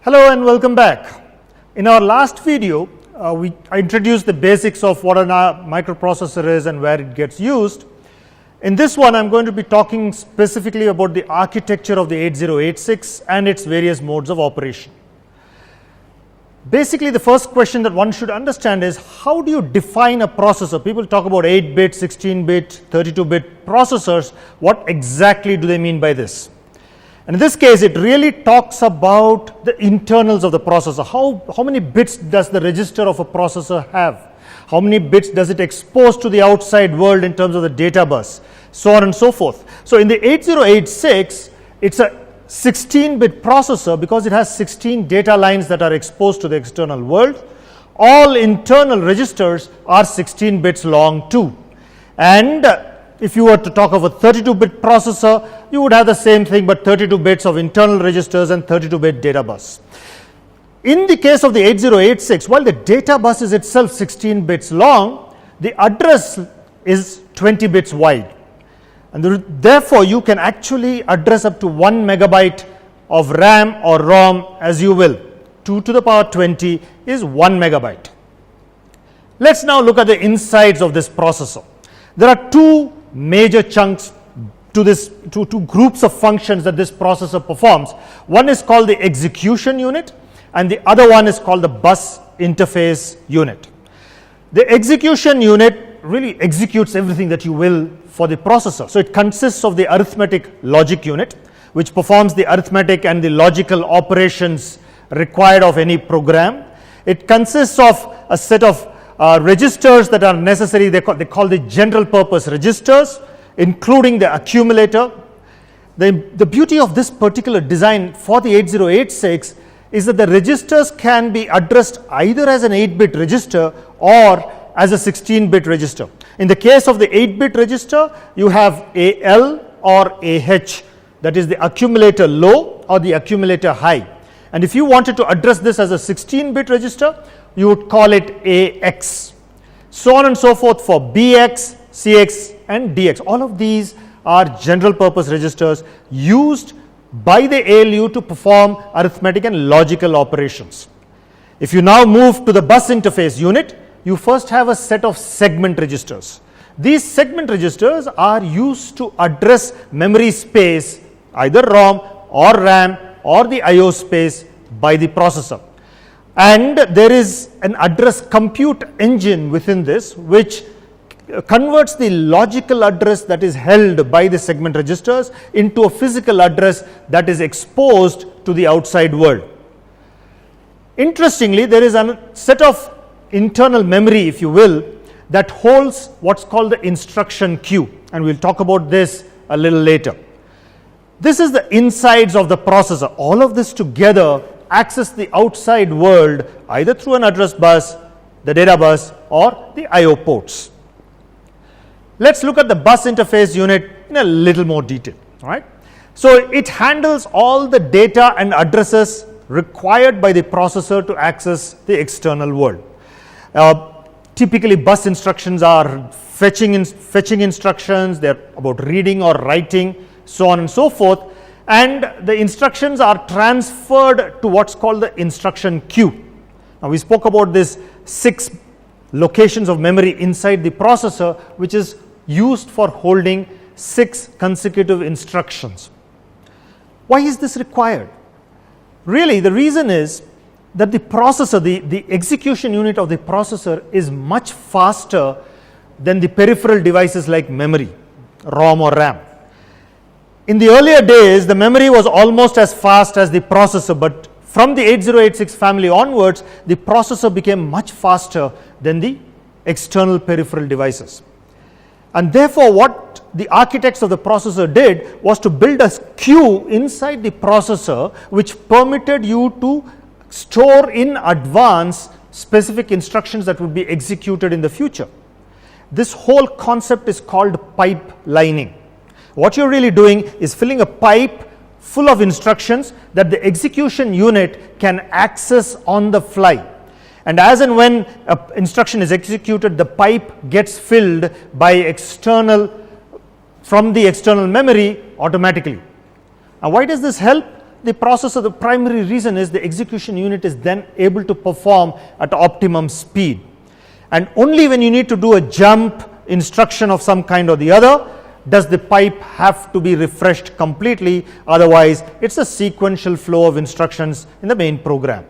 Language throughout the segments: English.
Hello and welcome back. In our last video, I introduced the basics of what a microprocessor is and where it gets used. In this one, I'm going to be talking specifically about the architecture of the 8086 and its various modes of operation. Basically, the first question that one should understand is, how do you define a processor? People talk about 8-bit, 16-bit, 32-bit processors. What exactly do they mean by this? And in this case, it really talks about the internals of the processor. How many bits does the register of a processor have? How many bits does it expose to the outside world in terms of the data bus? So on and so forth. So in the 8086, it's a 16-bit processor because it has 16 data lines that are exposed to the external world. All internal registers are 16 bits long too. And if you were to talk of a 32-bit processor, you would have the same thing, but 32 bits of internal registers and 32-bit data bus. In the case of the 8086, while the data bus is itself 16 bits long, the address is 20 bits wide. And therefore, you can actually address up to 1 megabyte of RAM or ROM as you will. 2 to the power 20 is 1 megabyte. Let's now look at the insides of this processor. There are two major chunks to this, two groups of functions that this processor performs. One is called the execution unit and the other one is called the bus interface unit. The execution unit really executes everything that you will for the processor. So it consists of the arithmetic logic unit, which performs the arithmetic and the logical operations required of any program. It consists of a set of registers that are necessary. They call the general purpose registers, including the accumulator. The beauty of this particular design for the 8086 is that the registers can be addressed either as an 8-bit register or as a 16-bit register. In the case of the 8-bit register, you have AL or AH, that is the accumulator low or the accumulator high. And if you wanted to address this as a 16-bit register, you would call it AX. So on and so forth for BX, CX and DX. All of these are general purpose registers used by the ALU to perform arithmetic and logical operations. If you now move to the bus interface unit, you first have a set of segment registers. These segment registers are used to address memory space, either ROM or RAM or the IO space by the processor. And there is an address compute engine within this which converts the logical address that is held by the segment registers into a physical address that is exposed to the outside world. Interestingly, there is a set of internal memory, if you will, that holds what's called the instruction queue, and we'll talk about this a little later. This is the insides of the processor. All of this together access the outside world either through an address bus, the data bus or the IO ports. Let's look at the bus interface unit in a little more detail. All right? So it handles all the data and addresses required by the processor to access the external world. Typically bus instructions are fetching instructions, they're about reading or writing, so on and so forth. And the instructions are transferred to what's called the instruction queue. Now we spoke about this 6 locations of memory inside the processor, which is used for holding 6 consecutive instructions. Why is this required? Really, the reason is that the processor, the execution unit of the processor is much faster than the peripheral devices like memory, ROM or RAM. In the earlier days, the memory was almost as fast as the processor, but from the 8086 family onwards, the processor became much faster than the external peripheral devices. And therefore, what the architects of the processor did was to build a queue inside the processor which permitted you to store in advance specific instructions that would be executed in the future. This whole concept is called pipelining. What you're really doing is filling a pipe full of instructions that the execution unit can access on the fly. And as and when an instruction is executed, the pipe gets filled by from the external memory automatically. Now, why does this help? the processor, the primary reason is the execution unit is then able to perform at optimum speed. And only when you need to do a jump instruction of some kind or the other does the pipe have to be refreshed completely, otherwise it's a sequential flow of instructions in the main program.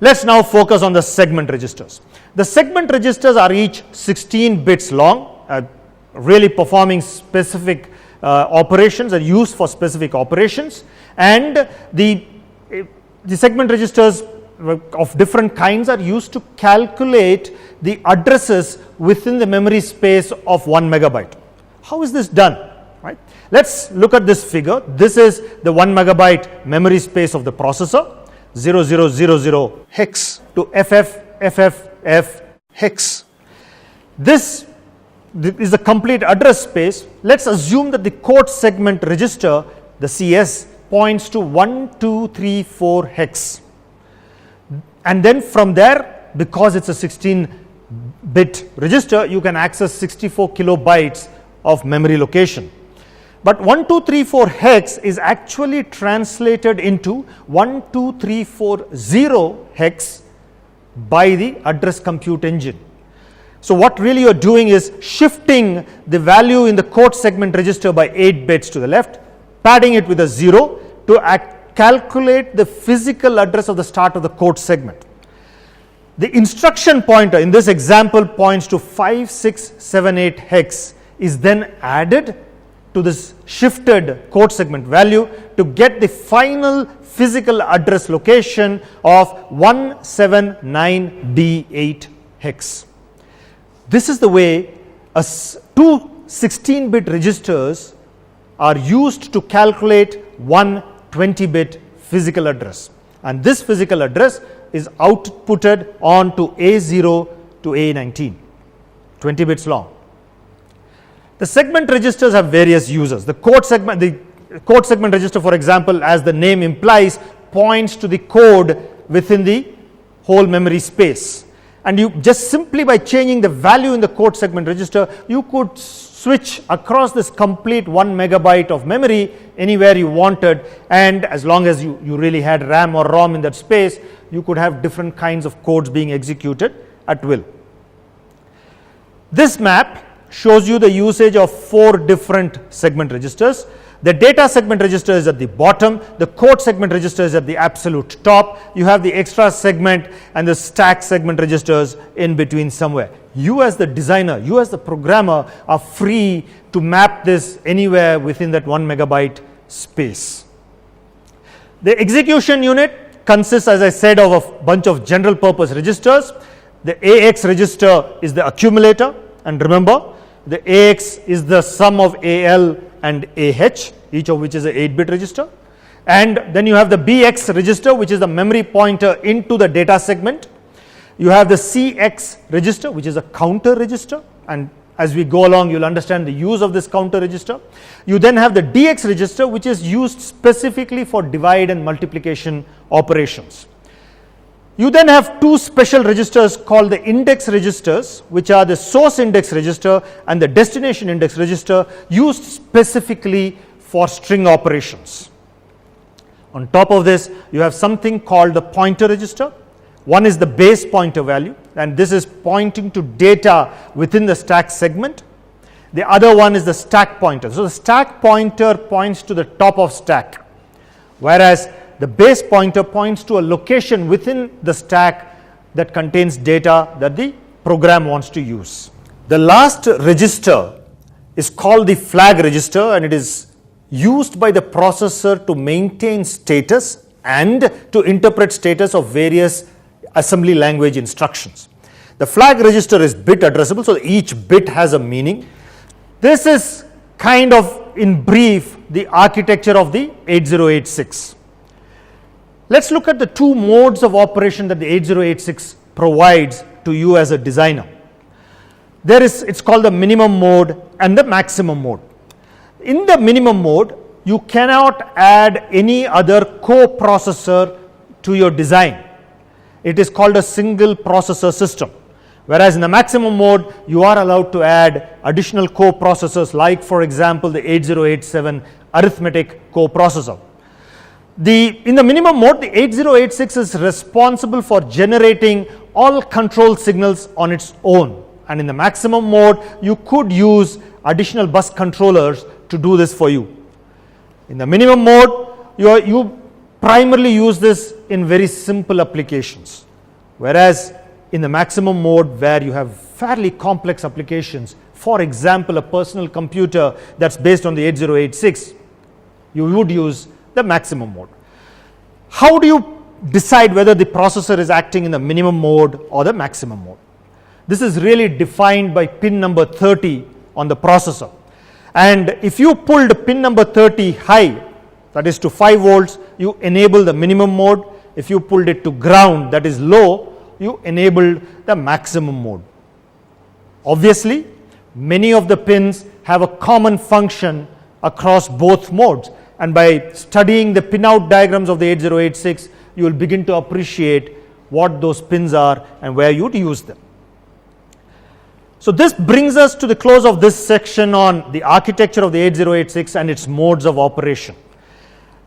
Let's now focus on the segment registers. The segment registers are each 16 bits long, really performing specific operations, are used for specific operations, and the segment registers of different kinds are used to calculate the addresses within the memory space of 1 megabyte. How is this done? Right? Let's look at this figure. This is the 1 megabyte memory space of the processor, 0000 hex to FFFF hex. This is the complete address space. Let's assume that the code segment register, the CS, points to 1234 hex. And then from there, because it's a 16-bit register, you can access 64 kilobytes of memory location. But 1234 hex is actually translated into 12340 hex by the address compute engine. So what really you're doing is shifting the value in the code segment register by 8 bits to the left, padding it with a 0 to calculate the physical address of the start of the code segment. The instruction pointer in this example points to 5678 hex is then added to this shifted code segment value to get the final physical address location of 179B8 hex. This is the way two 16-bit registers are used to calculate one 20-bit physical address, and this physical address is outputted onto A0 to A19, 20 bits long. The segment registers have various uses. The code segment register, for example, as the name implies, points to the code within the whole memory space. And you just simply by changing the value in the code segment register, you could switch across this complete 1 megabyte of memory anywhere you wanted, and as long as you really had RAM or ROM in that space, you could have different kinds of codes being executed at will. This map shows you the usage of 4 different segment registers. The data segment register is at the bottom, the code segment register is at the absolute top, you have the extra segment and the stack segment registers in between somewhere. You as the designer, you as the programmer are free to map this anywhere within that 1 megabyte space. The execution unit consists, as I said, of a bunch of general purpose registers. The AX register is the accumulator, and remember, the AX is the sum of AL and AH, each of which is an 8-bit register. And then you have the BX register, which is the memory pointer into the data segment. You have the CX register, which is a counter register, and as we go along, you'll understand the use of this counter register. You then have the DX register, which is used specifically for divide and multiplication operations. You then have 2 special registers called the index registers, which are the source index register and the destination index register, used specifically for string operations. On top of this, you have something called the pointer register. One is the base pointer value, and this is pointing to data within the stack segment. The other one is the stack pointer. So the stack pointer points to the top of stack, whereas the base pointer points to a location within the stack that contains data that the program wants to use. The last register is called the flag register, and it is used by the processor to maintain status and to interpret status of various assembly language instructions. The flag register is bit addressable, so each bit has a meaning. This is kind of in brief the architecture of the 8086. Let's look at the 2 modes of operation that the 8086 provides to you as a designer. It's called the minimum mode and the maximum mode. In the minimum mode, you cannot add any other co-processor to your design. It is called a single processor system. Whereas in the maximum mode, you are allowed to add additional co-processors like, for example, the 8087 arithmetic co-processor. In the minimum mode, the 8086 is responsible for generating all control signals on its own, and in the maximum mode you could use additional bus controllers to do this for you. In the minimum mode, you primarily use this in very simple applications, whereas in the maximum mode, where you have fairly complex applications, for example a personal computer that's based on the 8086, you would use the maximum mode. How do you decide whether the processor is acting in the minimum mode or the maximum mode? This is really defined by pin number 30 on the processor, and if you pulled pin number 30 high, that is to 5 volts, you enable the minimum mode. If you pulled it to ground, that is low, you enabled the maximum mode. Obviously, many of the pins have a common function across both modes, and by studying the pinout diagrams of the 8086, you will begin to appreciate what those pins are and where you would use them. So this brings us to the close of this section on the architecture of the 8086 and its modes of operation.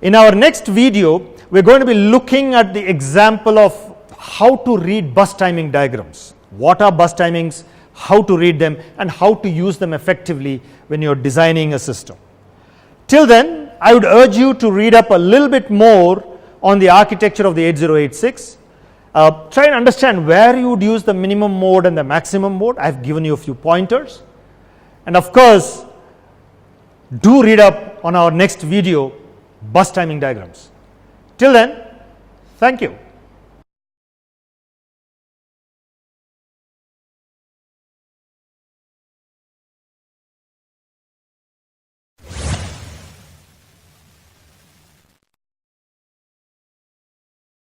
In our next video, we are going to be looking at the example of how to read bus timing diagrams. What are bus timings, how to read them, and how to use them effectively when you are designing a system. Till then, I would urge you to read up a little bit more on the architecture of the 8086. Try and understand where you would use the minimum mode and the maximum mode. I have given you a few pointers. And of course, do read up on our next video, bus timing diagrams. Till then, thank you.